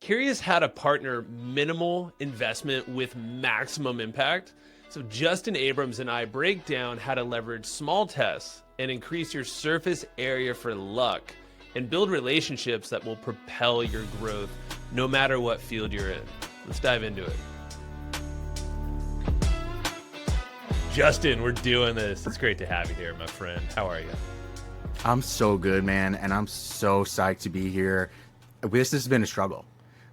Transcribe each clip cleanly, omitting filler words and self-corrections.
Curious how to partner minimal investment with maximum impact? So Justin Abrams and I break down how to leverage small tests and increase your surface area for luck and build relationships that will propel your growth no matter what field you're in. Let's dive into it. Justin, we're doing this. It's great to have you here, my friend. How are you? I'm so good, man, and I'm so psyched to be here. This has been a struggle.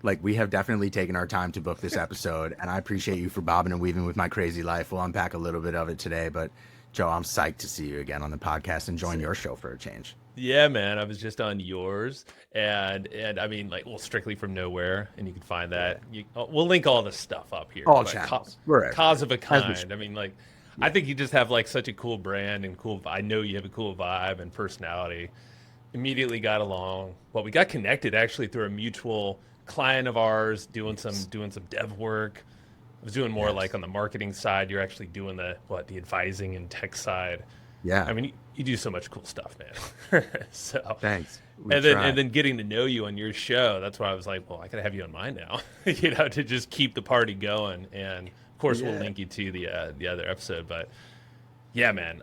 Like, we have definitely taken our time to book this episode, and I appreciate you for bobbing and weaving with my crazy life. We'll unpack a little bit of it today, but Joe, I'm psyched to see you again on the podcast and join your show for a change. Yeah, man. I was just on yours, and I mean, like, well, strictly from nowhere, and you can find that. We'll link all the stuff up here. All But channels. We're everywhere. cause of a As we kind. I mean, like, I think you just have like such a cool brand and cool. I know you have a cool vibe and personality. Immediately got along. Well, we got connected actually through a mutual client of ours doing some dev work. I was doing more Yes. like on the marketing side. You're actually doing the advising and tech side. Yeah. I mean, you do so much cool stuff, man. So Thanks. and then getting to know you on your show, that's why I was like, well, I gotta have you on mine now, to just keep the party going. And of course, we'll link you to the other episode. But yeah, man,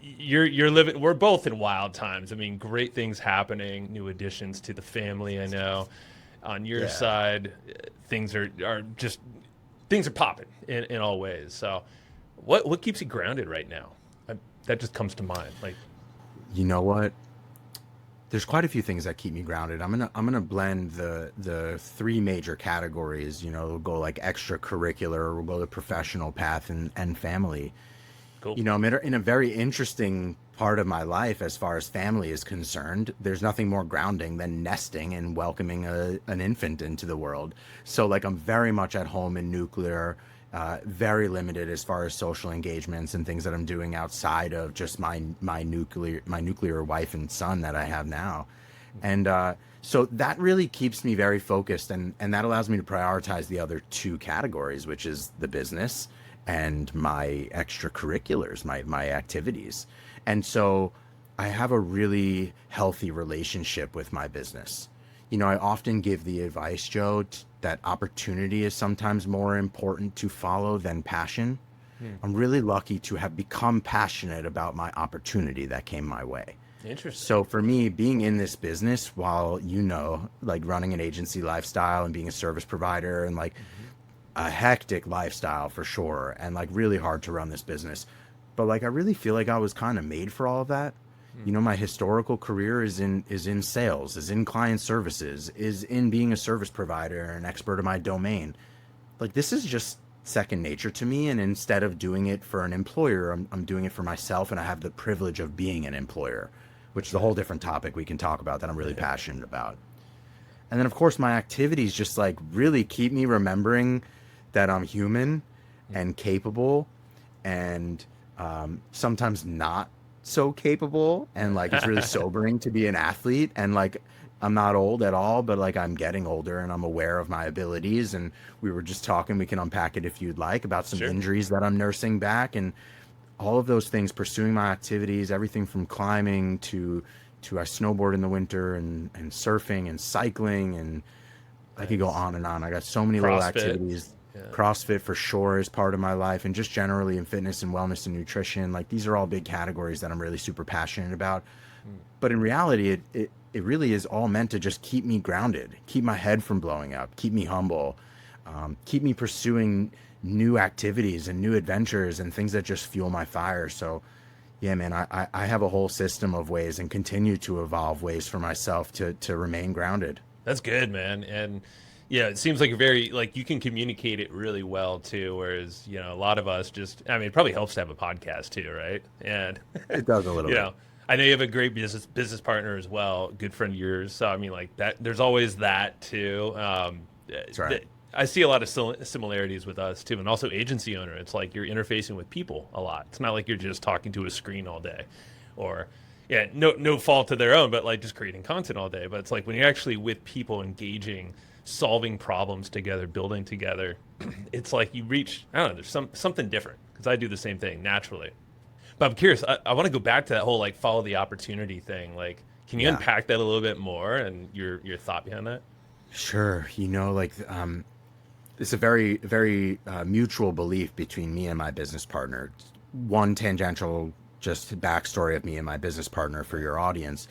you're living. We're both in wild times. I mean, great things happening, new additions to the family. I know. On your side, things are popping in all ways. So, what keeps you grounded right now? That just comes to mind. Like, You know what? There's quite a few things that keep me grounded. I'm gonna blend the three major categories. We'll go like extracurricular, we'll go the professional path, and family. cool. I'm in a very interesting part of my life as far as family is concerned. There's nothing more grounding than nesting and welcoming an infant into the world. So like I'm very much at home in nuclear, very limited as far as social engagements and things that I'm doing outside of just my nuclear wife and son that I have now. And so that really keeps me very focused, and that allows me to prioritize the other two categories, which is the business and my extracurriculars, my activities. And so I have a really healthy relationship with my business. I often give the advice, Joe, that opportunity is sometimes more important to follow than passion. I'm really lucky to have become passionate about my opportunity that came my way. Interesting. So for me, being in this business while, like running an agency lifestyle and being a service provider and like a hectic lifestyle for sure, and like really hard to run this business. But like I really feel like I was kind of made for all of that. My historical career is in sales, is in client services, is in being a service provider, an expert of my domain. Like this is just second nature to me, and instead of doing it for an employer, I'm doing it for myself, and I have the privilege of being an employer, which is a whole different topic we can talk about that I'm really passionate about. And then of course my activities just like really keep me remembering that I'm human and capable, and sometimes not so capable, and like it's really sobering to be an athlete, and like I'm not old at all, but like I'm getting older and I'm aware of my abilities. And we were just talking, we can unpack it if you'd like, about some Sure. injuries that I'm nursing back, and all of those things, pursuing my activities, everything from climbing to I snowboard in the winter, and surfing and cycling, and I could go on and on. I got so many little CrossFit. activities. Yeah. CrossFit for sure is part of my life, and just generally in fitness and wellness and nutrition. Like these are all big categories that I'm really super passionate about. But in reality, it really is all meant to just keep me grounded, keep my head from blowing up, keep me humble, keep me pursuing new activities and new adventures and things that just fuel my fire. So yeah, man, I have a whole system of ways, and continue to evolve ways for myself to remain grounded. That's good, man. And yeah, it seems like you're very, like, you can communicate it really well too. Whereas, a lot of us it probably helps to have a podcast too, right? And It does a little bit. I know you have a great business partner as well, good friend of yours. So I mean, like that, there's always that too. That's right. I see a lot of similarities with us too, and also agency owner. It's like you're interfacing with people a lot. It's not like you're just talking to a screen all day, or no fault to their own, but like just creating content all day. But it's like when you're actually with people, engaging, solving problems together, building together, it's like you reach, I don't know, there's something different, because I do the same thing naturally. But I'm curious, I want to go back to that whole like follow the opportunity thing. Like, can you unpack that a little bit more, and your thought behind that? Sure. It's a very, very mutual belief between me and my business partner. One tangential, just backstory of me and my business partner for your audience.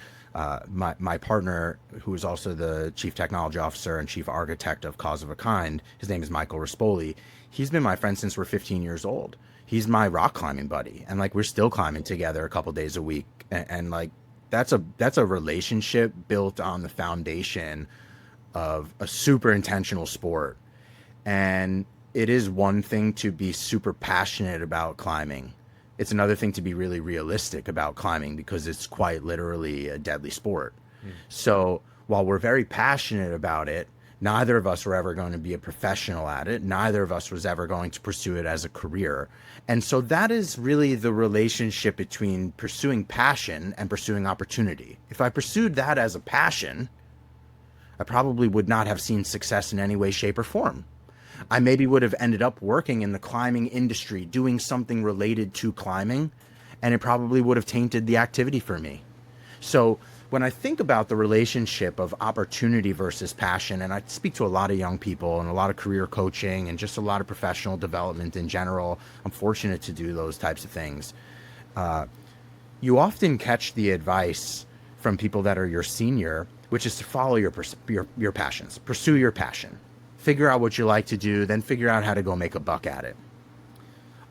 My partner, who is also the chief technology officer and chief architect of Cause of a Kind, his name is Michael Rispoli. He's been my friend since we're 15 years old. He's my rock climbing buddy, and like we're still climbing together a couple days a week, and like that's a relationship built on the foundation of a super intentional sport. And it is one thing to be super passionate about climbing. It's another thing to be really realistic about climbing because it's quite literally a deadly sport. So while we're very passionate about it, neither of us were ever going to be a professional at it. Neither of us was ever going to pursue it as a career. And so that is really the relationship between pursuing passion and pursuing opportunity. If I pursued that as a passion, I probably would not have seen success in any way, shape, or form. I maybe would have ended up working in the climbing industry, doing something related to climbing, and it probably would have tainted the activity for me. So when I think about the relationship of opportunity versus passion, and I speak to a lot of young people and a lot of career coaching and just a lot of professional development in general, I'm fortunate to do those types of things. You often catch the advice from people that are your senior, which is to follow your passions, pursue your passion. Figure out what you like to do, then figure out how to go make a buck at it.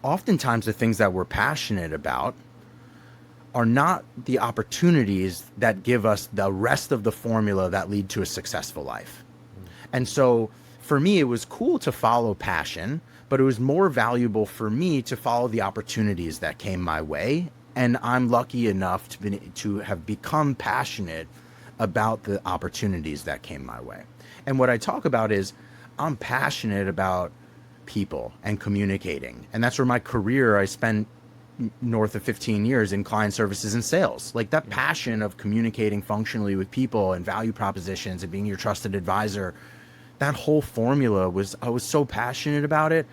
Oftentimes, the things that we're passionate about are not the opportunities that give us the rest of the formula that lead to a successful life. And so for me, it was cool to follow passion, but it was more valuable for me to follow the opportunities that came my way. And I'm lucky enough to have become passionate about the opportunities that came my way. And what I talk about is I'm passionate about people and communicating. And that's where my career, I spent north of 15 years in client services and sales. Like that passion of communicating functionally with people and value propositions and being your trusted advisor, that whole formula I was so passionate about it,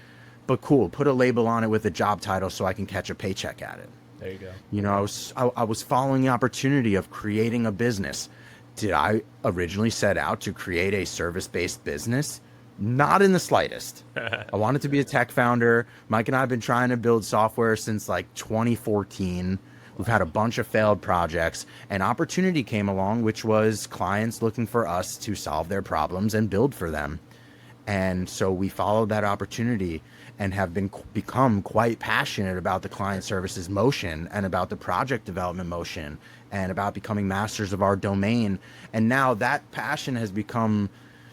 but cool, put a label on it with a job title so I can catch a paycheck at it. There you go. I was following the opportunity of creating a business. Did I originally set out to create a service-based business? Not in the slightest. I wanted to be a tech founder. Mike and I have been trying to build software since like 2014. We've had a bunch of failed projects. An opportunity came along, which was clients looking for us to solve their problems and build for them. And so we followed that opportunity and have become quite passionate about the client services motion and about the project development motion and about becoming masters of our domain. And now that passion has become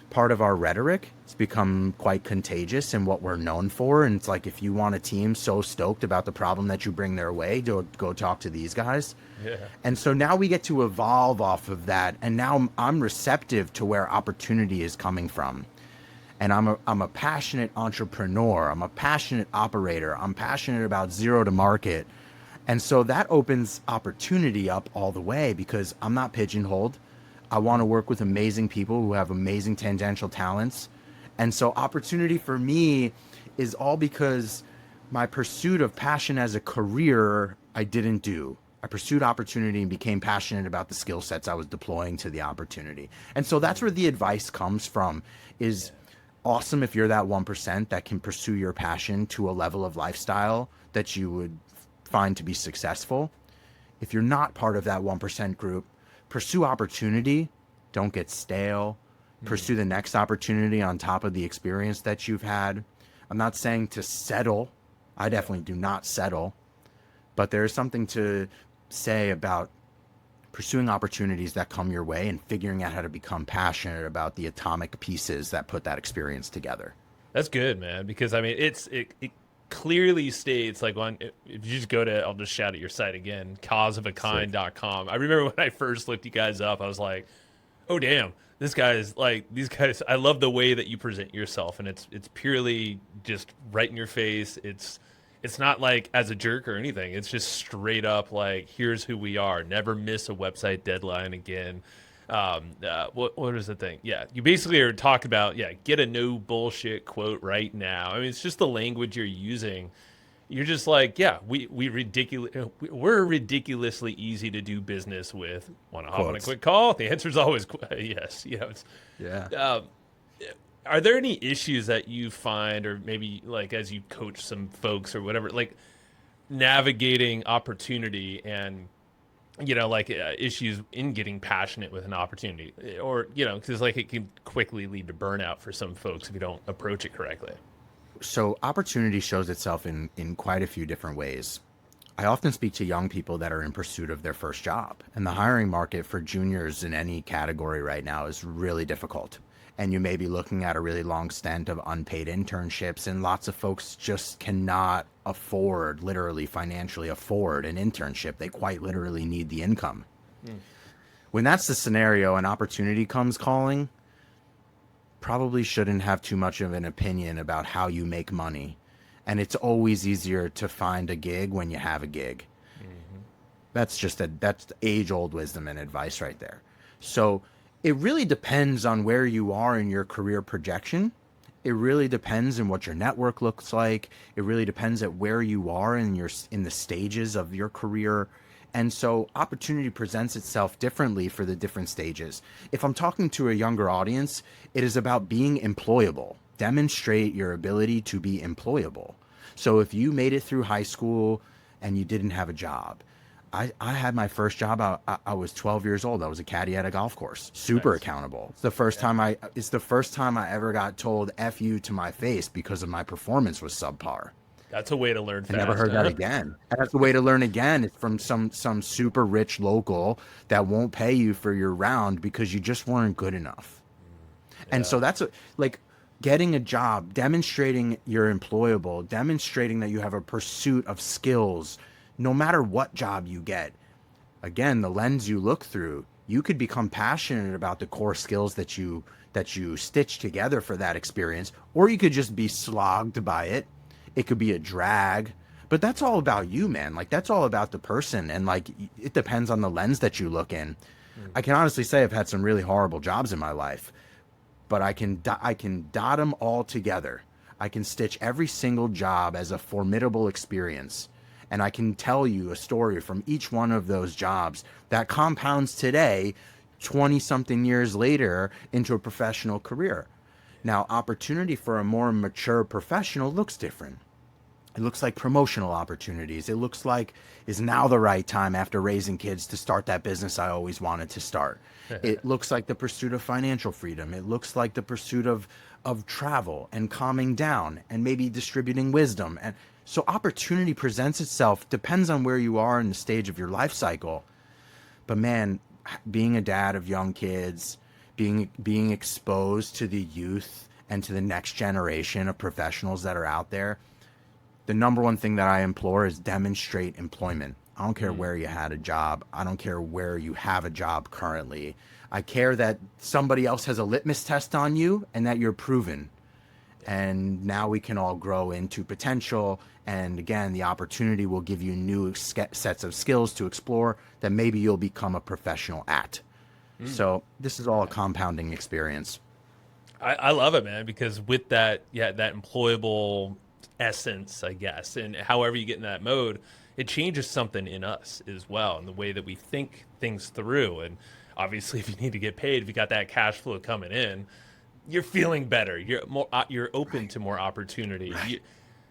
part of our rhetoric. It's become quite contagious in what we're known for. And it's like, if you want a team so stoked about the problem that you bring their way, go talk to these guys. Yeah. And so now we get to evolve off of that. And now I'm receptive to where opportunity is coming from. And I'm a passionate entrepreneur. I'm a passionate operator. I'm passionate about zero to market. And so that opens opportunity up all the way because I'm not pigeonholed. I want to work with amazing people who have amazing tangential talents. And so opportunity for me is all because my pursuit of passion as a career, I didn't do. I pursued opportunity and became passionate about the skill sets I was deploying to the opportunity. And so that's where the advice comes from is awesome if you're that 1% that can pursue your passion to a level of lifestyle that you would find to be successful. If you're not part of that 1% group, pursue opportunity. Don't get stale. Pursue the next opportunity on top of the experience that you've had. I'm not saying to settle. I definitely do not settle. But there is something to say about pursuing opportunities that come your way and figuring out how to become passionate about the atomic pieces that put that experience together. That's good, man, because I mean it clearly states like if you just go to, I'll just shout at your site again, causeofakind.com. I remember when I first looked you guys up, I was like, oh damn, these guys, I love the way that you present yourself, and it's purely just right in your face. It's not like as a jerk or anything. It's just straight up like, here's who we are. Never miss a website deadline again. What is the thing? Yeah, you basically are talking about, get a no bullshit quote right now. I mean, it's just the language you're using. You're just like, we're ridiculously easy to do business with. Want to hop on a quick call? The answer is always yes. Are there any issues that you find, or maybe like as you coach some folks or whatever, like navigating opportunity and like issues in getting passionate with an opportunity, or because like it can quickly lead to burnout for some folks if you don't approach it correctly. So opportunity shows itself in quite a few different ways. I often speak to young people that are in pursuit of their first job, and the hiring market for juniors in any category right now is really difficult. And you may be looking at a really long stint of unpaid internships, and lots of folks just cannot afford, literally financially afford an internship. They quite literally need the income. Mm. When that's the scenario, an opportunity comes calling, probably shouldn't have too much of an opinion about how you make money. And it's always easier to find a gig when you have a gig. Mm-hmm. That's age old wisdom and advice right there. So it really depends on where you are in your career projection. It really depends on what your network looks like. It really depends at where you are in the stages of your career. And so opportunity presents itself differently for the different stages. If I'm talking to a younger audience, it is about being employable. Demonstrate your ability to be employable. So if you made it through high school and you didn't have a job, I had my first job. I was 12 years old. I was a caddy at a golf course. Super Nice. accountable. It's the first time I ever got told F you to my face because of my performance was subpar. That's a way to learn I never fast, heard that huh? again. And that's the way to learn again. It's from some super rich local that won't pay you for your round because you just weren't good enough. And Yeah. so like getting a job, demonstrating you're employable, demonstrating that you have a pursuit of skills, no matter what job you get. Again, the lens you look through, you could become passionate about the core skills that you stitch together for that experience, or you could just be slogged by it. It could be a drag, but that's all about you, man. Like that's all about the person, and like it depends on the lens that you look in. Mm. I can honestly say I've had some really horrible jobs in my life, but I can dot them all together. I can stitch every single job as a formidable experience, and I can tell you a story from each one of those jobs that compounds today, 20 something years later, into a professional career. Now, opportunity for a more mature professional looks different. It looks like promotional opportunities. It looks like, is now the right time after raising kids to start that business I always wanted to start? It looks like the pursuit of financial freedom. It looks like the pursuit of travel and calming down and maybe distributing wisdom. And so opportunity presents itself, depends on where you are in the stage of your life cycle. But man, being a dad of young kids, being exposed to the youth and to the next generation of professionals that are out there, the number one thing that I implore is demonstrate employment. I don't care where you had a job. I don't care where you have a job currently. I care that somebody else has a litmus test on you and that you're proven. And now we can all grow into potential. And again, the opportunity will give you new sets of skills to explore that maybe you'll become a professional at. So this is all a compounding experience. I love it, man, because with that, yeah, that employable essence, I guess, and however you get in that mode, it changes something in us as well, and the way that we think things through. And obviously, if you need to get paid, if you got that cash flow coming in, you're feeling better. You're more, you're open to more opportunity.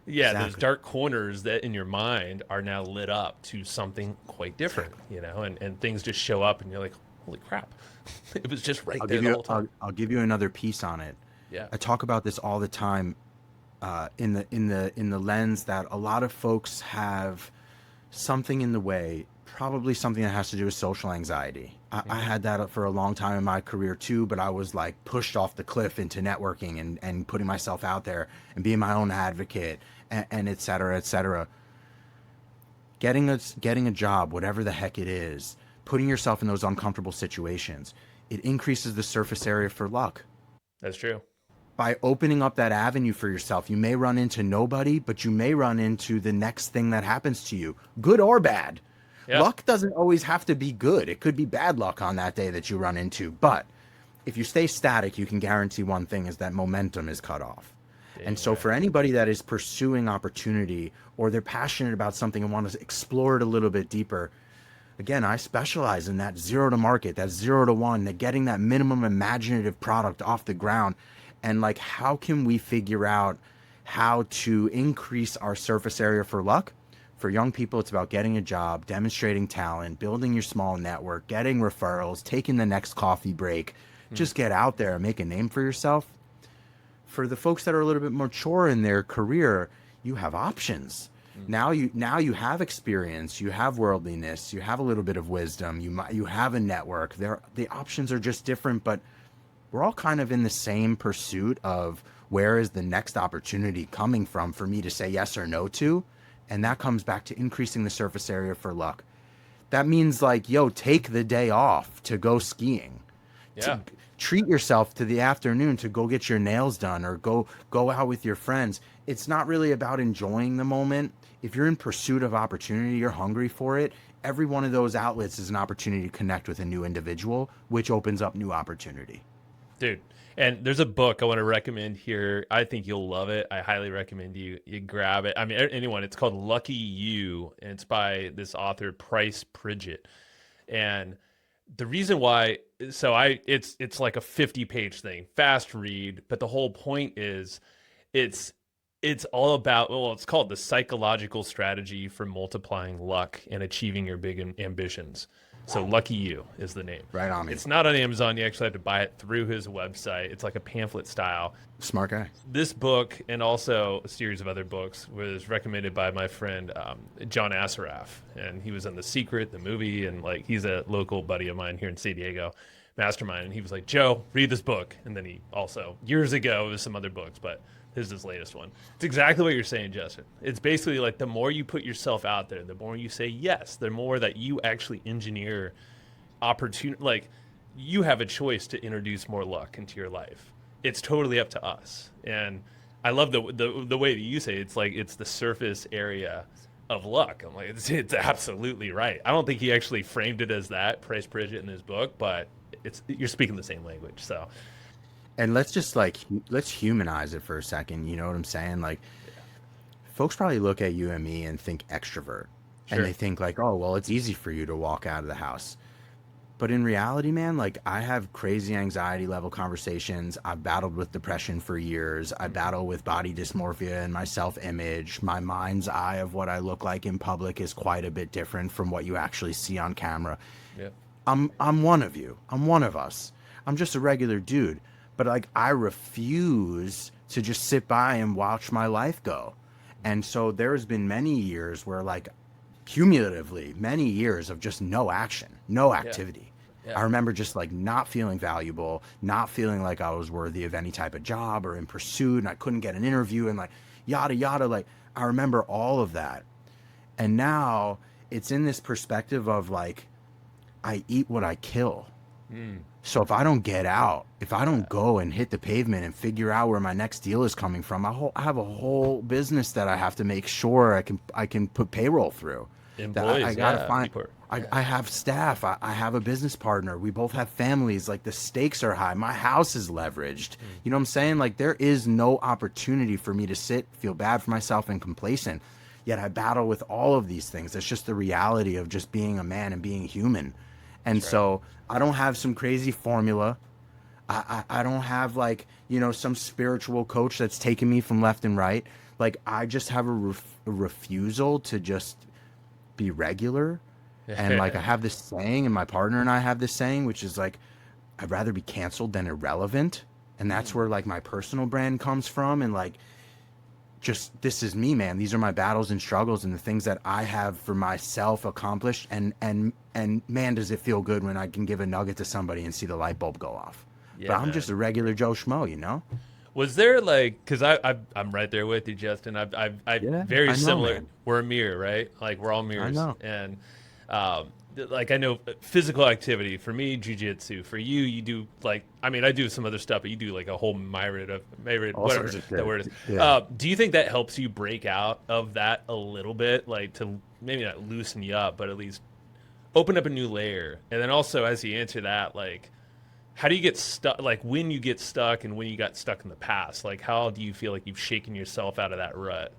Yeah, those Exactly. dark corners that in your mind are now lit up to something quite different, and things just show up, and you're like, holy crap, it was just right there the whole time. I'll give you another piece on it. Yeah. I talk about this all the time, in the lens that a lot of folks have something in the way, probably something that has to do with social anxiety. I had that for a long time in my career too, but I was like pushed off the cliff into networking and putting myself out there and being my own advocate and et cetera, et cetera. Getting a job, whatever the heck it is, putting yourself in those uncomfortable situations, it increases the surface area for luck. That's true. By opening up that avenue for yourself, you may run into nobody, but you may run into the next thing that happens to you, good or bad. Yeah. Luck doesn't always have to be good. It could be bad luck on that day that you run into. But if you stay static, you can guarantee one thing is that momentum is cut off. And so Right. for anybody that is pursuing opportunity or they're passionate about something and want to explore it a little bit deeper, again, I specialize in that zero to market, that 0 to 1, that getting that minimum imaginative product off the ground And like, how can we figure out how to increase our surface area for luck? For young people, it's about getting a job, demonstrating talent, building your small network, getting referrals, taking the next coffee break. Just get out there and make a name for yourself. For the folks that are a little bit mature in their career, you have options. Now you have experience, you have worldliness, you have a little bit of wisdom, you have a network. The options are just different, but we're all kind of in the same pursuit of where is the next opportunity coming from for me to say yes or no to. And that comes back to increasing the surface area for luck. That means like, yo, take the day off to go skiing. Yeah. Treat yourself to the afternoon to go get your nails done or go out with your friends. It's not really about enjoying the moment. If you're in pursuit of opportunity, you're hungry for it. Every one of those outlets is an opportunity to connect with a new individual, which opens up new opportunity. Dude, and there's a book I want to recommend here. I think you'll love it. I highly recommend you grab it. I mean, anyone. It's called Lucky You, and it's by this author Price Pridgett. And the reason why, it's like a 50-page thing, fast read, but the whole point is, it's all about, well, it's called the psychological strategy for multiplying luck and achieving your big ambitions. So Lucky You is the name. Right on me. It's not on Amazon. You actually have to buy it through his website. It's like a pamphlet style. Smart guy. This book, and also a series of other books, was recommended by my friend John Assaraf. And he was in The Secret, the movie, and like he's a local buddy of mine here in San Diego, mastermind. And he was like, Joe, read this book. And then he also, years ago, it was some other books, but this is his latest one. It's exactly what you're saying, Justin. It's basically like the more you put yourself out there, the more you say yes, the more that you actually engineer opportunity. Like, you have a choice to introduce more luck into your life. It's totally up to us. And I love the way that you say it. It's like it's the surface area of luck. I'm like, it's absolutely right. I don't think he actually framed it as that, Price Pridgett, in his book, but you're speaking the same language. So. And let's humanize it for a second. You know what I'm saying? Like, folks probably look at you and me and think extrovert. Sure. And they think like, oh, well, it's easy for you to walk out of the house. But in reality, man, like I have crazy anxiety level conversations. I've battled with depression for years. I battle with body dysmorphia and my self-image. My mind's eye of what I look like in public is quite a bit different from what you actually see on camera. Yeah. I'm one of you. I'm one of us. I'm just a regular dude. But like, I refuse to just sit by and watch my life go. And so there's been many years where like cumulatively many years of just no action, no activity. Yeah. Yeah. I remember just like not feeling valuable, not feeling like I was worthy of any type of job or in pursuit, and I couldn't get an interview and like yada, yada. Like I remember all of that. And now it's in this perspective of like, I eat what I kill. So if I don't get out, if I don't go and hit the pavement and figure out where my next deal is coming from, I have a whole business that I have to make sure I can put payroll through. Employees, I gotta find. I have staff. I have a business partner. We both have families. Like the stakes are high. My house is leveraged. You know what I'm saying? Like there is no opportunity for me to sit, feel bad for myself, and complacent. Yet I battle with all of these things. That's just the reality of just being a man and being human. And so I don't have some crazy formula. I don't have like, you know, some spiritual coach that's taking me from left and right. Like I just have a refusal to just be regular. And like I have this saying, and my partner and I have this saying, which is like, I'd rather be canceled than irrelevant. And that's where like my personal brand comes from. And like, just this is me, man. These are my battles and struggles and the things that I have for myself accomplished. And man, does it feel good when I can give a nugget to somebody and see the light bulb go off. Yeah, but I'm just a regular Joe Schmo, you know? Was there like, cause I'm right there with you, Justin. Very similar. Man. We're a mirror, right? Like we're all mirrors. I know. And, like I know physical activity for me, jiu-jitsu. For you, you do like, I mean, I do some other stuff, but you do like a whole myriad, whatever that word is. Yeah. Do you think that helps you break out of that a little bit, like to maybe not loosen you up, but at least open up a new layer? And then also, as you answer that, like, how do you get stuck? Like when you get stuck and when you got stuck in the past, like how do you feel like you've shaken yourself out of that rut?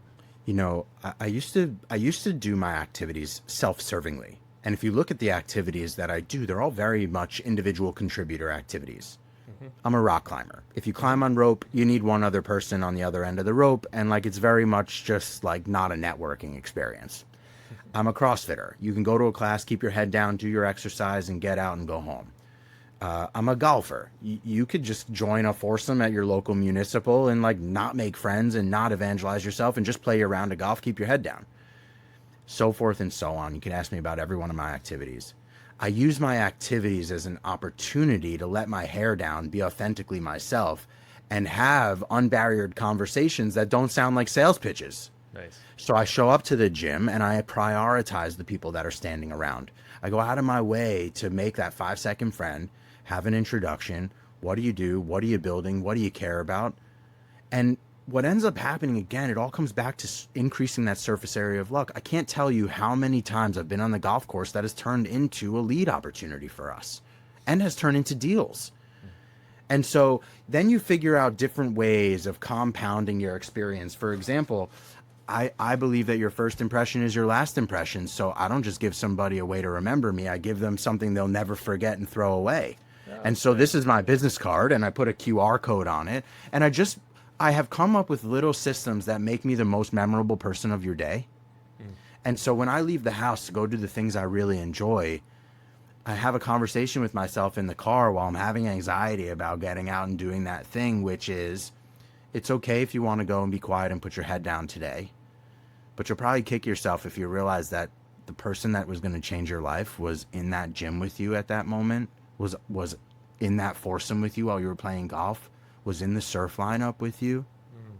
You know, I used to do my activities self-servingly. And if you look at the activities that I do, they're all very much individual contributor activities. I'm a rock climber. If you climb on rope, you need one other person on the other end of the rope, and like it's very much just like not a networking experience. I'm a CrossFitter. You can go to a class, keep your head down, do your exercise, and get out and go home. I'm a golfer. You could just join a foursome at your local municipal and like not make friends and not evangelize yourself and just play your round of golf, keep your head down. So forth and so on. You can ask me about every one of my activities. I use my activities as an opportunity to let my hair down, be authentically myself, and have unbarriered conversations that don't sound like sales pitches. Nice. So I show up to the gym and I prioritize the people that are standing around. I go out of my way to make that 5-second friend, have an introduction. What do you do? What are you building? What do you care about? And what ends up happening, again, it all comes back to increasing that surface area of luck. I can't tell you how many times I've been on the golf course that has turned into a lead opportunity for us and has turned into deals. And so then you figure out different ways of compounding your experience. For example, I believe that your first impression is your last impression. So I don't just give somebody a way to remember me. I give them something they'll never forget and throw away. And so this is my business card, and I put a QR code on it. And I have come up with little systems that make me the most memorable person of your day. And so when I leave the house to go do the things I really enjoy, I have a conversation with myself in the car while I'm having anxiety about getting out and doing that thing, which is, it's okay if you want to go and be quiet and put your head down today, but you'll probably kick yourself if you realize that the person that was going to change your life was in that gym with you at that moment, was in that foursome with you while you were playing golf, was in the surf lineup with you,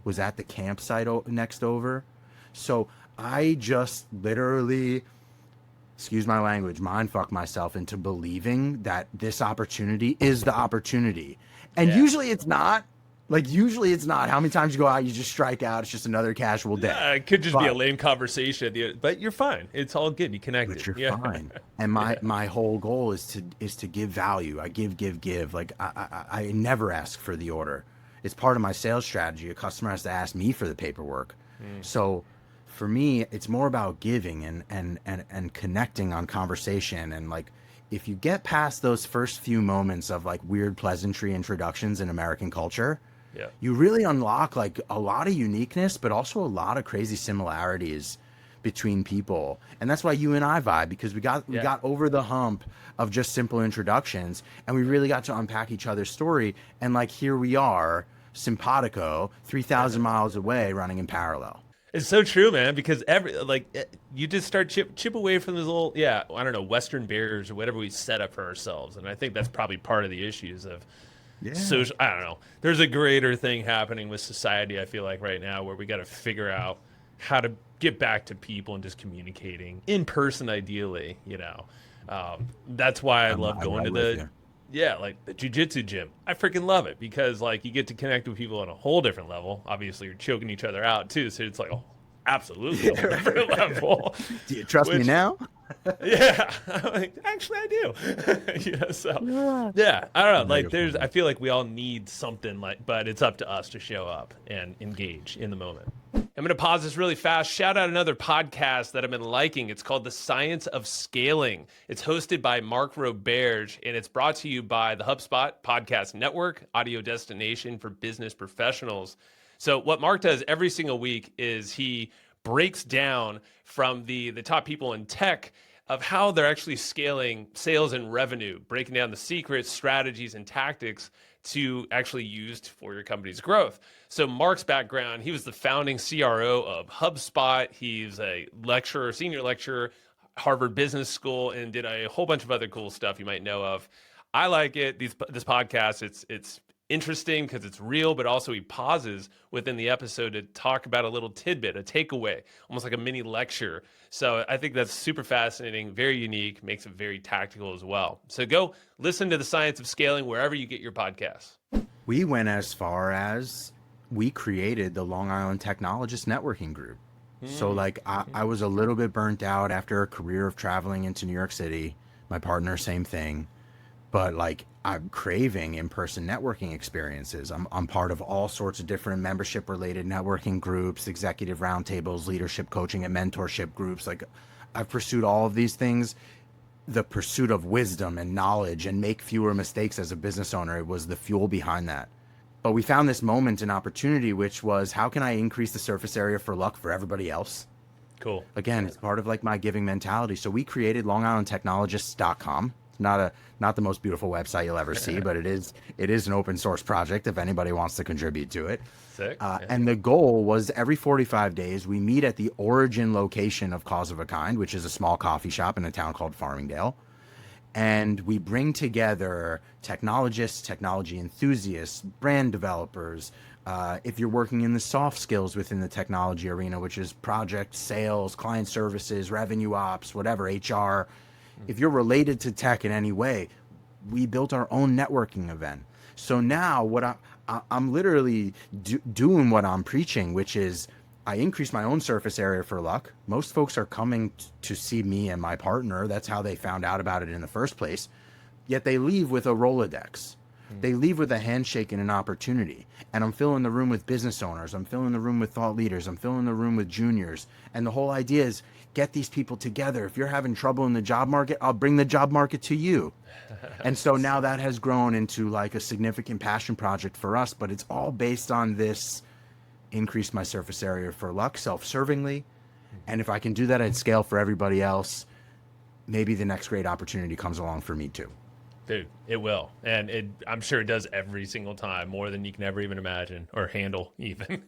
was at the campsite next over. So I just literally, excuse my language, mindfuck myself into believing that this opportunity is the opportunity. And usually it's not. Like, usually it's not. How many times you go out, you just strike out. It's just another casual day. It could just be a lame conversation, but you're fine. It's all good. You connected. But you're fine. And my whole goal is to give value. I give. Like, I never ask for the order. It's part of my sales strategy. A customer has to ask me for the paperwork. So for me, it's more about giving and connecting on conversation. And like, if you get past those first few moments of like weird pleasantry introductions in American culture, you really unlock like a lot of uniqueness, but also a lot of crazy similarities between people. And that's why you and I vibe, because we got over the hump of just simple introductions, and we really got to unpack each other's story. And like, here we are, simpatico, 3,000 miles away, running in parallel. It's so true, man, because you just start chip away from those little, I don't know, Western barriers or whatever we set up for ourselves. And I think that's probably part of the issues of social, I don't know. There's a greater thing happening with society, I feel like, right now, where we got to figure out how to get back to people and just communicating in person, ideally, you know. That's why I love going to the jiu-jitsu gym. I freaking love it because like you get to connect with people on a whole different level. Obviously, you're choking each other out too, so it's like absolutely a whole different level. Do you trust me now? I'm like, actually, I do. I don't know. I feel like we all need something but it's up to us to show up and engage in the moment. I'm going to pause this really fast. Shout out another podcast that I've been liking. It's called The Science of Scaling. It's hosted by Mark Roberge, and it's brought to you by the HubSpot Podcast Network, audio destination for business professionals. So what Mark does every single week is he breaks down from the top people in tech of how they're actually scaling sales and revenue, breaking down the secrets, strategies, and tactics to actually used for your company's growth. So Mark's background, he was the founding CRO of HubSpot. He's a lecturer, senior lecturer, Harvard Business School, and did a whole bunch of other cool stuff you might know of. I like it. This podcast, it's interesting because it's real, but also he pauses within the episode to talk about a little tidbit, a takeaway, almost like a mini lecture. So I think that's super fascinating, very unique, makes it very tactical as well. So go listen to The Science of Scaling wherever you get your podcasts. We went as far as we created the Long Island Technologist networking group. So like I was a little bit burnt out after a career of traveling into New York City. My partner, same thing. But like I'm craving in-person networking experiences. I'm part of all sorts of different membership-related networking groups, executive roundtables, leadership coaching and mentorship groups. Like I've pursued all of these things. the pursuit of wisdom and knowledge and make fewer mistakes as a business owner. It was the fuel behind that. But we found this moment and opportunity, which was, how can I increase the surface area for luck for everybody else? Cool. Again, it's part of like my giving mentality. So we created LongIslandTechnologists.com. Not the most beautiful website you'll ever see, but it is an open source project if anybody wants to contribute to it. Sick. And the goal was every 45 days, we meet at the origin location of Cause of a Kind, which is a small coffee shop in a town called Farmingdale. And we bring together technologists, technology enthusiasts, brand developers. If you're working in the soft skills within the technology arena, which is project sales, client services, revenue ops, whatever, HR. If you're related to tech in any way, we built our own networking event. So now what I'm literally doing what I'm preaching, which is I increase my own surface area for luck. Most folks are coming to see me and my partner. That's how they found out about it in the first place. Yet they leave with a Rolodex. They leave with a handshake and an opportunity. And I'm filling the room with business owners. I'm filling the room with thought leaders. I'm filling the room with juniors. And the whole idea is get these people together. If you're having trouble in the job market, I'll bring the job market to you. And so now that has grown into like a significant passion project for us, but it's all based on this increase my surface area for luck self-servingly. And if I can do that at scale for everybody else, maybe the next great opportunity comes along for me too. Dude, it will. And I'm sure it does every single time, more than you can ever even imagine or handle even.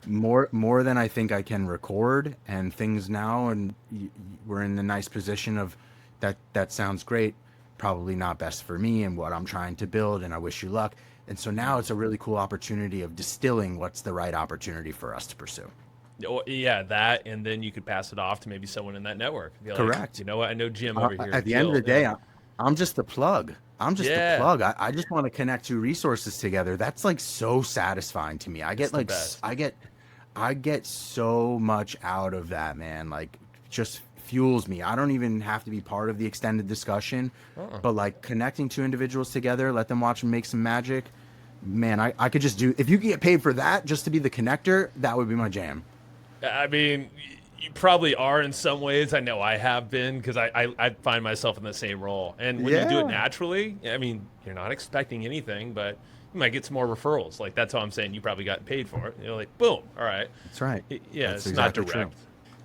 more than I think I can record and things now. And we're in the nice position of that sounds great. Probably not best for me and what I'm trying to build. And I wish you luck. And so now it's a really cool opportunity of distilling what's the right opportunity for us to pursue. Yeah, that, and then you could pass it off to maybe someone in that network. Be like, correct. You know what? I know Jim over here. At the end of the day, I'm just the plug. I'm just the plug. I just want to connect two resources together. That's like so satisfying to me. I get so much out of that, man. Like, just fuels me. I don't even have to be part of the extended discussion, but like connecting two individuals together, let them watch and make some magic. Man, I could just do, if you could get paid for that, just to be the connector, that would be my jam. I mean, you probably are in some ways. I know I have been, because I find myself in the same role. And when you do it naturally, I mean, you're not expecting anything, but you might get some more referrals. Like, that's how I'm saying you probably got paid for it. You're like, boom, all right. That's right. Yeah, That's it's exactly not direct. true.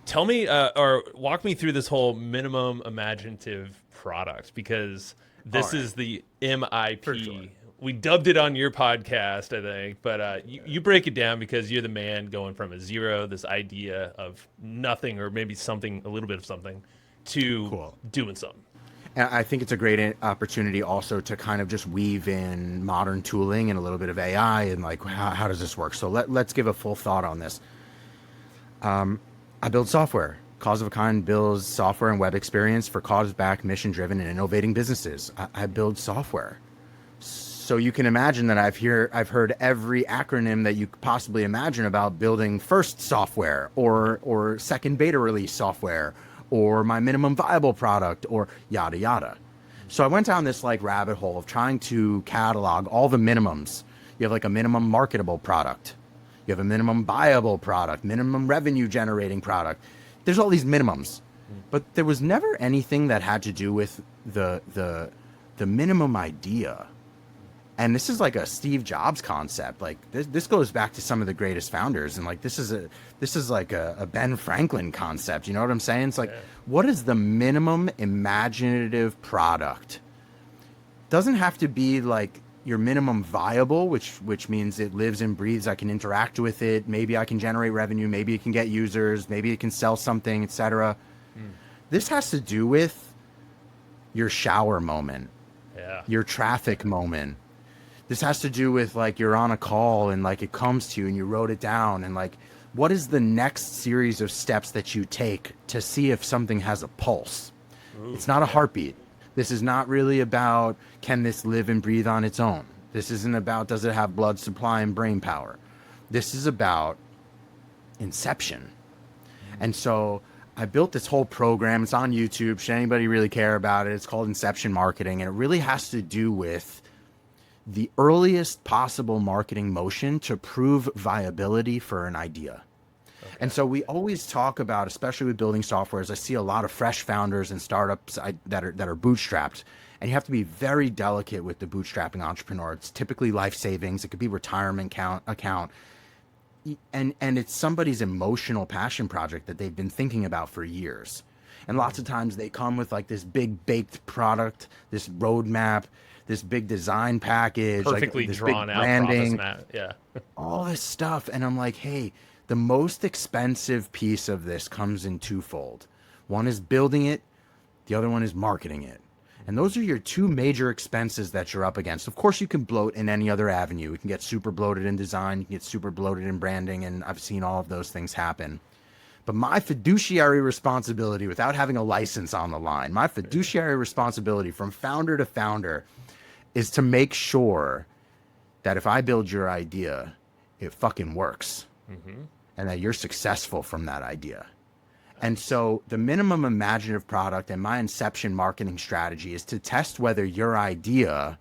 Tell me, or walk me through this whole minimum imaginative product, because this is the MIP. For sure. We dubbed it on your podcast, I think, but you break it down, because you're the man going from a zero, this idea of nothing, or maybe something, a little bit of something, to doing something. And I think it's a great opportunity also to kind of just weave in modern tooling and a little bit of AI and like, how does this work? So let's give a full thought on this. I build software. Cause of a Kind builds software and web experience for cause-backed, mission-driven, and innovating businesses. I build software. So you can imagine that I've heard every acronym that you could possibly imagine about building first software or second beta release software or my minimum viable product or yada yada. So I went down this like rabbit hole of trying to catalog all the minimums. You have like a minimum marketable product. You have a minimum viable product, minimum revenue generating product. There's all these minimums, but there was never anything that had to do with the minimum idea. And this is like a Steve Jobs concept. Like this goes back to some of the greatest founders. And like, this is like a Ben Franklin concept. You know what I'm saying? It's like, what is the minimum imaginative product? Doesn't have to be like your minimum viable, which means it lives and breathes. I can interact with it. Maybe I can generate revenue. Maybe it can get users. Maybe it can sell something, etc. This has to do with your shower moment, your traffic moment. This has to do with like you're on a call and like it comes to you and you wrote it down, and like what is the next series of steps that you take to see if something has a pulse? It's not a heartbeat. This is not really about can this live and breathe on its own. This isn't about does it have blood supply and brain power. This is about Inception. And so I built this whole program. It's on YouTube. Should anybody really care about it? It's called Inception Marketing, and it really has to do with the earliest possible marketing motion to prove viability for an idea. And so we always talk about, especially with building software, as I see a lot of fresh founders and startups that are bootstrapped. And you have to be very delicate with the bootstrapping entrepreneur. It's typically life savings. It could be retirement account. And it's somebody's emotional passion project that they've been thinking about for years. And lots of times they come with like this big baked product, this roadmap, this big design package, perfectly like this drawn big out branding, process map. Yeah. all this stuff. And I'm like, hey, the most expensive piece of this comes in twofold. One is building it, the other one is marketing it. And those are your two major expenses that you're up against. Of course, you can bloat in any other avenue. You can get super bloated in design, you can get super bloated in branding, and I've seen all of those things happen. But my fiduciary responsibility, without having a license on the line, my fiduciary responsibility from founder to founder is to make sure that if I build your idea, it fucking works. And that you're successful from that idea. And so the minimum imaginative product and my Inception marketing strategy is to test whether your idea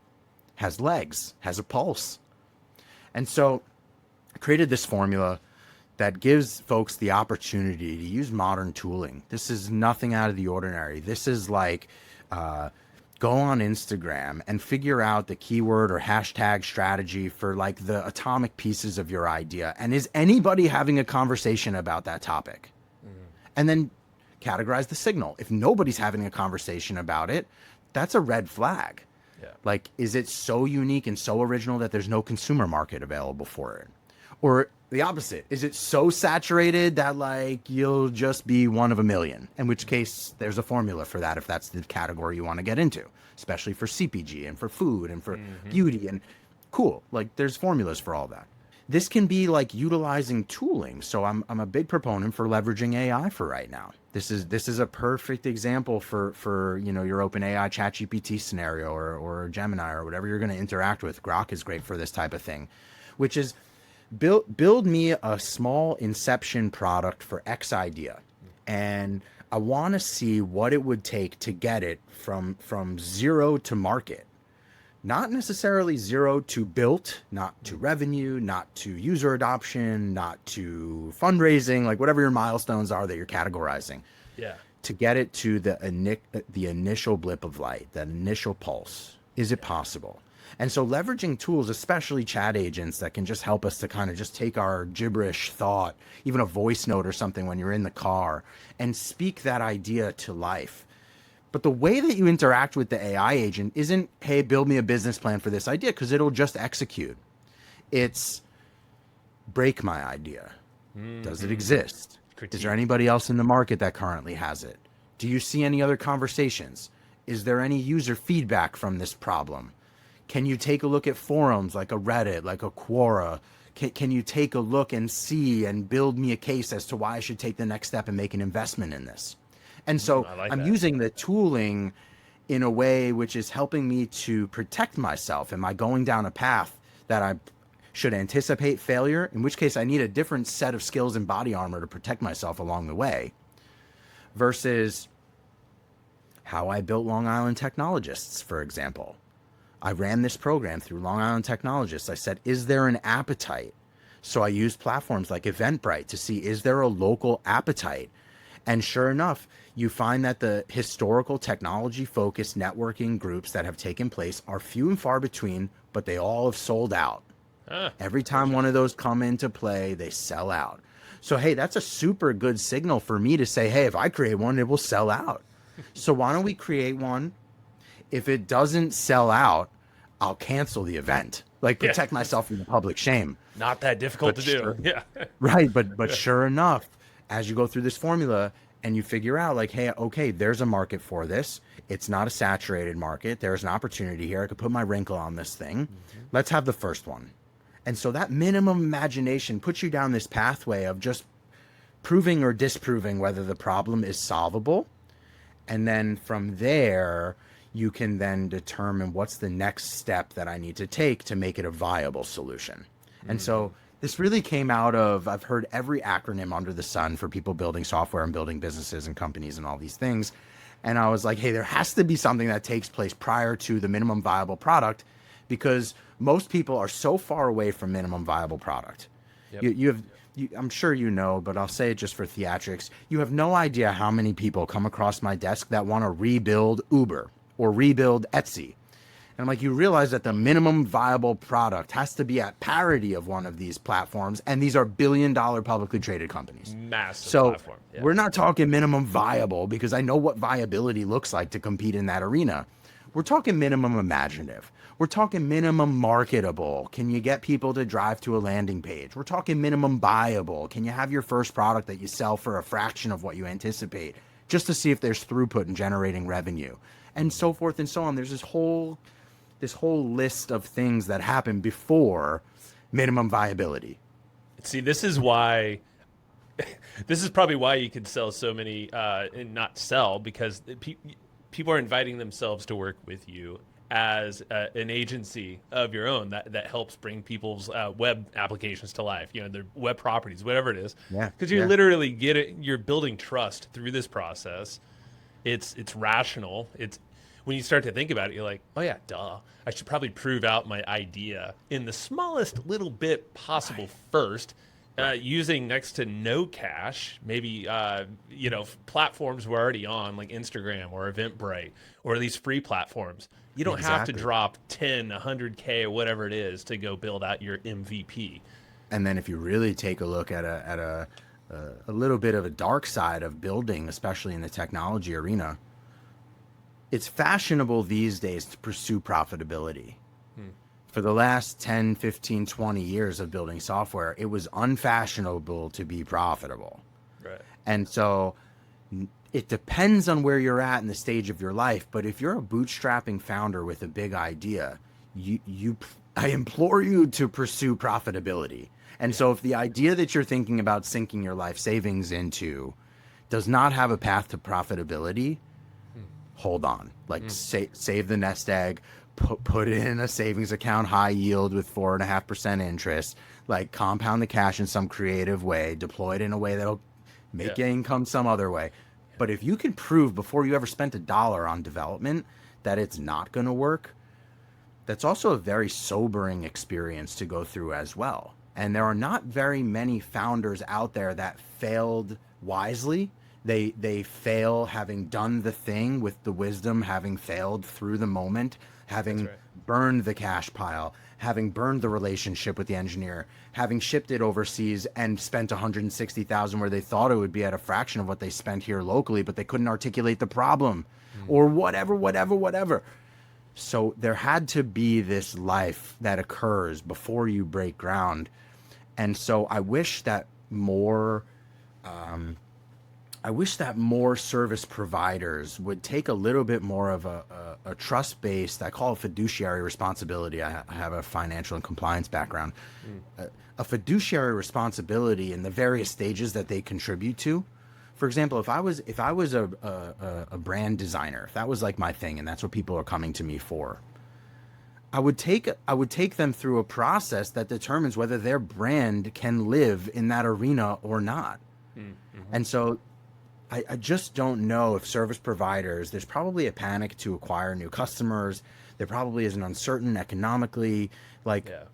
has legs, has a pulse. And so I created this formula that gives folks the opportunity to use modern tooling. This is nothing out of the ordinary. This is like go on Instagram and figure out the keyword or hashtag strategy for like the atomic pieces of your idea. And is anybody having a conversation about that topic? And then categorize the signal. If nobody's having a conversation about it, that's a red flag. Yeah. Like, is it so unique and so original that there's no consumer market available for it? Or the opposite, is it so saturated that like you'll just be one of a million? In which case there's a formula for that if that's the category you want to get into, especially for CPG and for food and for beauty and cool. Like there's formulas for all that. This can be like utilizing tooling. So I'm a big proponent for leveraging AI for right now. This is a perfect example for you know, your OpenAI ChatGPT scenario or Gemini or whatever you're going to interact with. Grok is great for this type of thing, which is build me a small Inception product for X idea. And I want to see what it would take to get it from zero to market. Not necessarily zero to built, not to revenue, not to user adoption, not to fundraising, like whatever your milestones are that you're categorizing. Yeah. To get it to the initial blip of light, that initial pulse. Is it possible? And so leveraging tools, especially chat agents that can just help us to kind of just take our gibberish thought, even a voice note or something when you're in the car, and speak that idea to life. But the way that you interact with the AI agent isn't, hey, build me a business plan for this idea, because it'll just execute. It's break my idea. Does it exist? Critique. Is there anybody else in the market that currently has it? Do you see any other conversations? Is there any user feedback from this problem? Can you take a look at forums like a Reddit, like a Quora? Can you take a look and see and build me a case as to why I should take the next step and make an investment in this? And so I'm using the tooling in a way which is helping me to protect myself. Am I going down a path that I should anticipate failure? In which case I need a different set of skills and body armor to protect myself along the way, versus how I built Long Island Technologists, for example. I ran this program through Long Island Technologists. I said, is there an appetite? So I used platforms like Eventbrite to see, is there a local appetite? And sure enough, you find that the historical technology-focused networking groups that have taken place are few and far between, but they all have sold out. Every time one of those come into play, they sell out. So, hey, that's a super good signal for me to say, hey, if I create one, it will sell out. So why don't we create one? If it doesn't sell out, I'll cancel the event. Like, protect myself from the public shame. Not that difficult to do. Yeah. Right. But sure enough, as you go through this formula and you figure out like, hey, okay, there's a market for this. It's not a saturated market. There's an opportunity here. I could put my wrinkle on this thing. Let's have the first one. And so that minimum imagination puts you down this pathway of just proving or disproving whether the problem is solvable. And then from there, you can then determine what's the next step that I need to take to make it a viable solution. And so this really came out of, I've heard every acronym under the sun for people building software and building businesses and companies and all these things. And I was like, hey, there has to be something that takes place prior to the minimum viable product, because most people are so far away from minimum viable product. Yep. I'm sure you know, but I'll say it just for theatrics. You have no idea how many people come across my desk that want to rebuild Uber or rebuild Etsy. And I'm like, you realize that the minimum viable product has to be at parity of one of these platforms, and these are billion-dollar publicly traded companies. Massive So platform. Yeah. we're not talking minimum viable because I know what viability looks like to compete in that arena. We're talking minimum imaginative. We're talking minimum marketable. Can you get people to drive to a landing page? We're talking minimum buyable. Can you have your first product that you sell for a fraction of what you anticipate just to see if there's throughput in generating revenue, and so forth and so on. There's this whole list of things that happen before minimum viability. See, this is why. This is probably why you could sell so many, and not sell, because people are inviting themselves to work with you as an agency of your own that helps bring people's web applications to life. You know, their web properties, whatever it is. Yeah. Because you're literally you're building trust through this process. It's rational. It's when you start to think about it, you're like, oh yeah, duh. I should probably prove out my idea in the smallest little bit possible first. Using next to no cash, maybe platforms we're already on, like Instagram or Eventbrite, or these free platforms. You don't have to drop 10, 100K or whatever it is to go build out your MVP. And then if you really take a look at a little bit of a dark side of building, especially in the technology arena, it's fashionable these days to pursue profitability. For the last 10, 15, 20 years of building software, it was unfashionable to be profitable. Right. And so it depends on where you're at in the stage of your life. But if you're a bootstrapping founder with a big idea, I implore you to pursue profitability. And so if the idea that you're thinking about sinking your life savings into does not have a path to profitability, hold on. Like save the nest egg. Put it in a savings account, high yield with 4.5% interest, like compound the cash in some creative way, deploy it in a way that'll make you income some other way. But if you can prove before you ever spent $1 on development that it's not going to work, that's also a very sobering experience to go through as well. And there are not very many founders out there that failed wisely. They fail having done the thing with the wisdom, having failed through the moment, having burned the cash pile, having burned the relationship with the engineer, having shipped it overseas and spent $160,000 where they thought it would be at a fraction of what they spent here locally, but they couldn't articulate the problem or whatever. So there had to be this life that occurs before you break ground. And so I wish that more service providers would take a little bit more of a trust-based, I call it fiduciary responsibility. I have a financial and compliance background. A fiduciary responsibility in the various stages that they contribute to. For example, if I was a brand designer, if that was like my thing and that's what people are coming to me for, I would take them through a process that determines whether their brand can live in that arena or not. And so I just don't know if service providers, there's probably a panic to acquire new customers. There probably is an uncertain economically,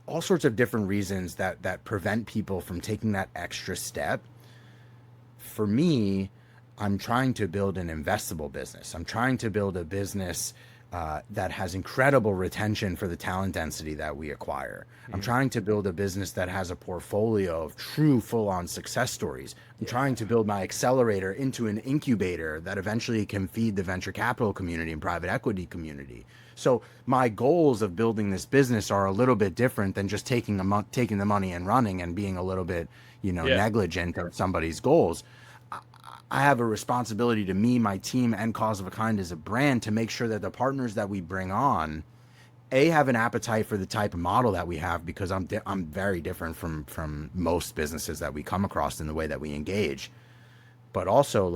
all sorts of different reasons that prevent people from taking that extra step. For me, I'm trying to build an investable business. I'm trying to build a business that has incredible retention for the talent density that we acquire. I'm trying to build a business that has a portfolio of true full-on success stories. I'm trying to build my accelerator into an incubator that eventually can feed the venture capital community and private equity community. So my goals of building this business are a little bit different than just taking the money and running and being a little bit, negligent of somebody's goals. I have a responsibility to me, my team, and Cause of a Kind as a brand to make sure that the partners that we bring on, have an appetite for the type of model that we have, because I'm very different from most businesses that we come across in the way that we engage. But also,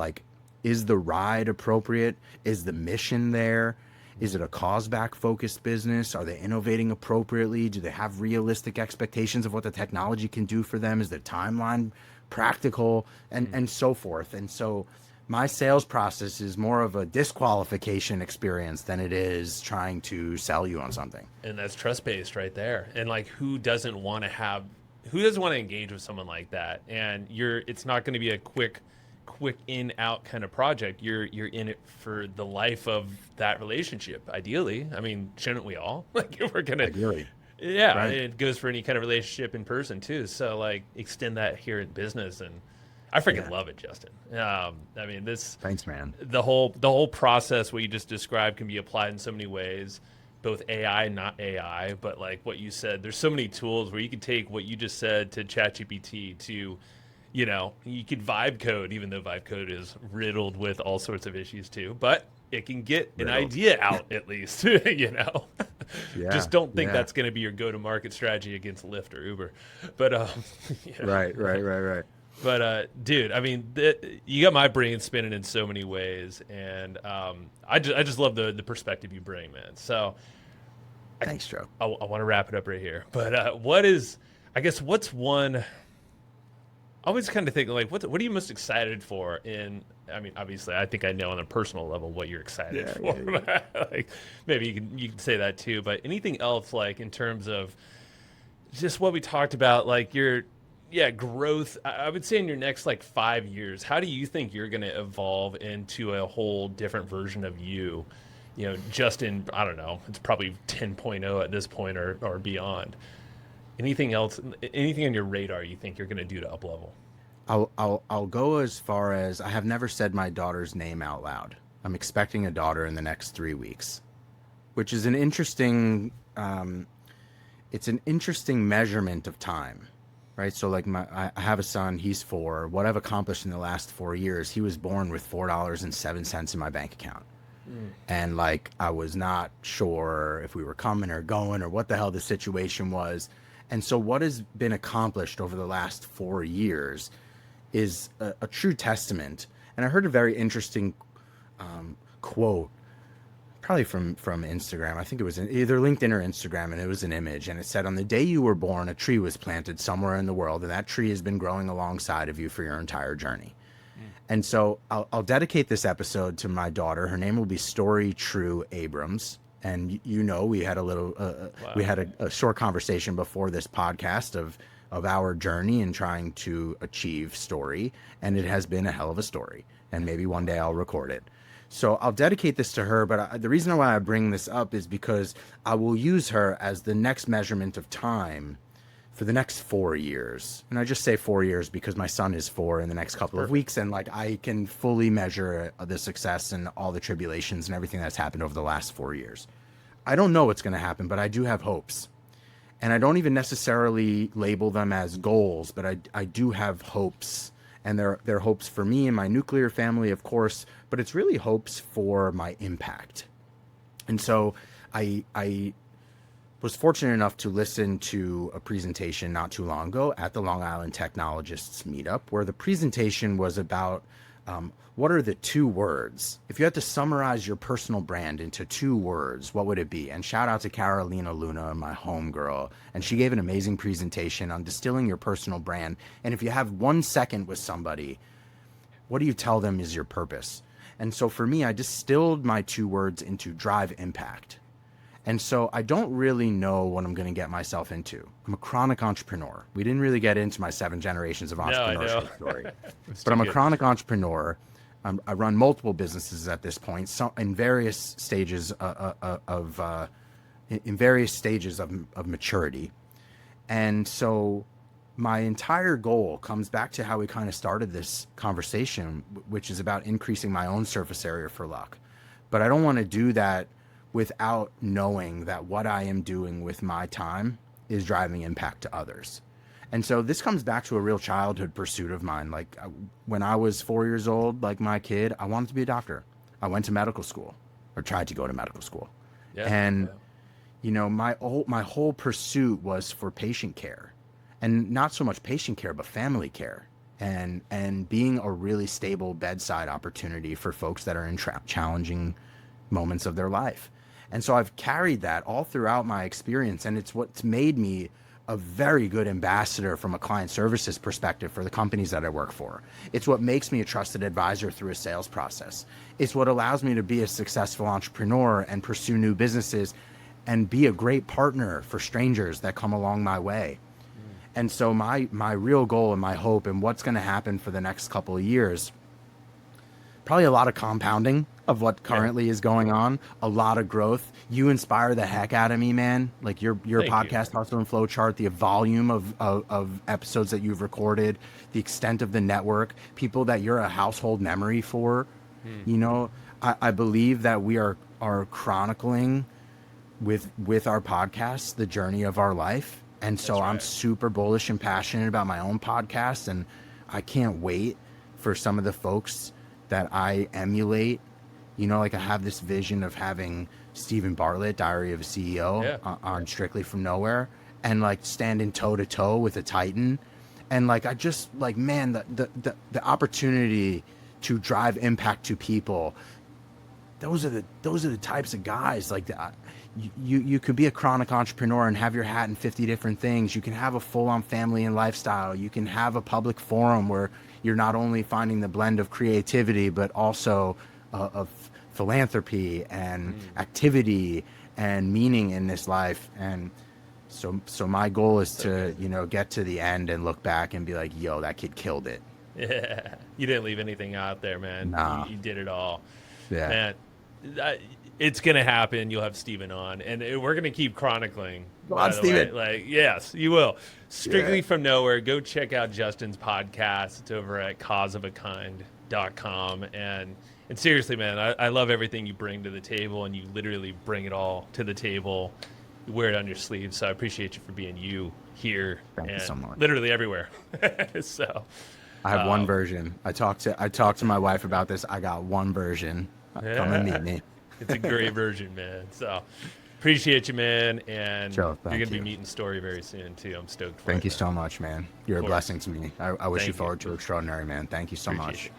is the ride appropriate? Is the mission there? Is it a cause-back focused business? Are they innovating appropriately? Do they have realistic expectations of what the technology can do for them? Is the timeline practical, and so forth? And so my sales process is more of a disqualification experience than it is trying to sell you on something. And that's trust-based right there. And who doesn't want to have who doesn't want to engage with someone like that? And it's not going to be a quick in out kind of project. You're in it for the life of that relationship. Ideally, I mean, shouldn't we all? Like, if we're gonna, Ideally, yeah, right? it goes for any kind of relationship in person too. So like, extend that here in business, and I freaking Yeah. love it, Justin. I mean, Thanks, man. the whole process what you just described can be applied in so many ways, both AI and not AI. But like what you said, there's so many tools where you can take what you just said to ChatGPT to, you could vibe code, even though vibe code is riddled with all sorts of issues too. But it can get an Riddled. idea out at least, Yeah. Just don't think Yeah. that's going to be your go-to-market strategy against Lyft or Uber. But Right. Right. But dude, I mean, you got my brain spinning in so many ways, and I just love the perspective you bring, man. So Thanks, Joe. I want to wrap it up right here. But what's one? I always kind of think like, what are you most excited for? I mean, obviously, I think I know on a personal level what you're excited for. Yeah. Like, maybe you can say that too. But anything else, like in terms of just what we talked about, like growth. I would say in your next like 5 years, how do you think you're going to evolve into a whole different version of you? Justin, I don't know, it's probably 10.0 at this point or beyond. Anything else, anything on your radar you think you're going to do to up level? I'll go as far as I have never said my daughter's name out loud. I'm expecting a daughter in the next 3 weeks, which is an interesting, it's an interesting measurement of time, right? So like I have a son, he's 4. What I've accomplished in the last 4 years, he was born with $4.07 in my bank account. And like, I was not sure if we were coming or going or what the hell the situation was. And so what has been accomplished over the last 4 years is a true testament. And I heard a very interesting quote, probably from Instagram. I think it was either LinkedIn or Instagram, and it was an image. And it said, on the day you were born, a tree was planted somewhere in the world, and that tree has been growing alongside of you for your entire journey. And so I'll dedicate this episode to my daughter. Her name will be Story True Abrams. And we had a short conversation before this podcast of our journey in trying to achieve Story, and it has been a hell of a story. And maybe one day I'll record it. So I'll dedicate this to her. But the reason why I bring this up is because I will use her as the next measurement of time for the next 4 years. And I just say 4 years because my son is 4 in the next couple of weeks. And like, I can fully measure the success and all the tribulations and everything that's happened over the last 4 years. I don't know what's going to happen, but I do have hopes. And I don't even necessarily label them as goals, but I do have hopes. And they're hopes for me and my nuclear family, of course, but it's really hopes for my impact. And so I was fortunate enough to listen to a presentation not too long ago at the Long Island Technologists meetup, where the presentation was about what are the 2 words? If you had to summarize your personal brand into 2 words, what would it be? And shout out to Carolina Luna, my homegirl. And she gave an amazing presentation on distilling your personal brand. And if you have 1 second with somebody, what do you tell them is your purpose? And so for me, I distilled my 2 words into drive impact. And so I don't really know what I'm going to get myself into. I'm a chronic entrepreneur. We didn't really get into my 7 generations of entrepreneurship story. But I'm a chronic entrepreneur. I run multiple businesses at this point, so in various stages of maturity. And so my entire goal comes back to how we kind of started this conversation, which is about increasing my own surface area for luck. But I don't want to do that without knowing that what I am doing with my time is driving impact to others. And so this comes back to a real childhood pursuit of mine. Like when I was 4 years old, like my kid, I wanted to be a doctor. I went to medical school, or tried to go to medical school. My whole pursuit was for patient care, and not so much patient care, but family care, and being a really stable bedside opportunity for folks that are in challenging moments of their life. And so I've carried that all throughout my experience, and it's what's made me a very good ambassador from a client services perspective for the companies that I work for. It's what makes me a trusted advisor through a sales process. It's what allows me to be a successful entrepreneur and pursue new businesses and be a great partner for strangers that come along my way. And so my real goal and my hope and what's going to happen for the next couple of years, probably a lot of compounding of what currently is going on, a lot of growth. You inspire the heck out of me, man. Like your podcast, Hustle and Flowchart, the volume of episodes that you've recorded, the extent of the network, people that you're a household memory for. You know, I believe that we are chronicling with our podcast the journey of our life. And so I'm super bullish and passionate about my own podcast, and I can't wait for some of the folks that I emulate. You know, like I have this vision of having Stephen Bartlett, Diary of a CEO, on Strictly from Nowhere, and like standing toe to toe with a Titan. And like, I just like, man, the opportunity to drive impact to people. Those are the types of guys like that. You could be a chronic entrepreneur and have your hat in 50 different things. You can have a full-on family and lifestyle. You can have a public forum where you're not only finding the blend of creativity, but also of philanthropy and activity and meaning in this life. And so my goal is to, you know, get to the end and look back and be like, yo, that kid killed it. Yeah. You didn't leave anything out there, man. Nah. You did it all. Yeah. Man, it's going to happen. You'll have Steven on, and we're going to keep chronicling. Go on, Steven. Like, yes, you will. Strictly from Nowhere. Go check out Justin's podcast. It's over at causeofakind.com. And seriously, man, I love everything you bring to the table, and you literally bring it all to the table. You wear it on your sleeve. So I appreciate you for being you here. Thank you so much. Literally everywhere. So I have one version. I talked to my wife about this. I got one version. Come and meet me. It's a great version, man. So appreciate you, man. And Joe, you're going to be meeting Story very soon, too. I'm stoked for it. Thank you so much, man. You're a blessing to me. I wish you forward to extraordinary, man. Thank you so much.